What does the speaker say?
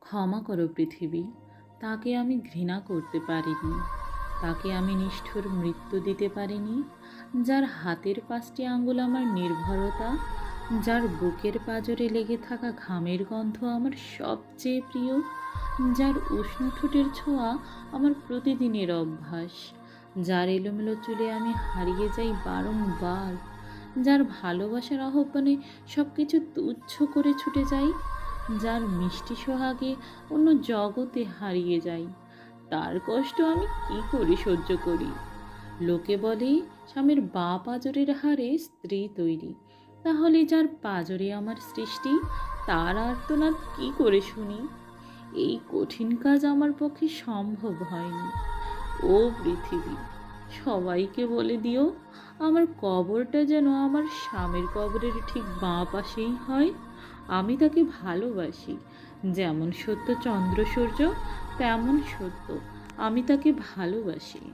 ক্ষমা করো পৃথিবী, তাকে আমি ঘৃণা করতে পারিনি, তাকে আমি নিষ্ঠুর মৃত্যু দিতে পারিনি। যার হাতের 5টি আঙ্গুল আমার নির্ভরতা, যার বুকের পাঁজরে লেগে থাকা ঘামের গন্ধ আমার সবচেয়ে প্রিয়, যার উষ্ণ ঠোঁটের ছোঁয়া আমার প্রতিদিনের অভ্যাস, যার এলোমেলো চুলে আমি হারিয়ে যাই বারংবার, যার ভালোবাসার আহ্বানে সব কিছু তুচ্ছ করে ছুটে যাই, যার মিষ্টি সোহাগে অন্য জগতে হারিয়ে যাই, তার কষ্ট আমি কি করে সহ্য করি? লোকে বলে স্বামীর বাঁ পাঁজরের হাড়ে স্ত্রী তৈরি, তাহলে যার পাঁজরে আমার সৃষ্টি, তার আর্তনাদ কি করে শুনি? এই কঠিন কাজ আমার পক্ষে সম্ভব হয়নি। ও পৃথিবী, সবাইকে বলে দিও আমার কবরটা যেন আমার স্বামীর কবরের ঠিক বাঁ পাশেই হয়। আমি তাকে ভালোবাসি, যেমন সত্য চন্দ্র সূর্য তেমন সত্য আমি তাকে ভালোবাসি।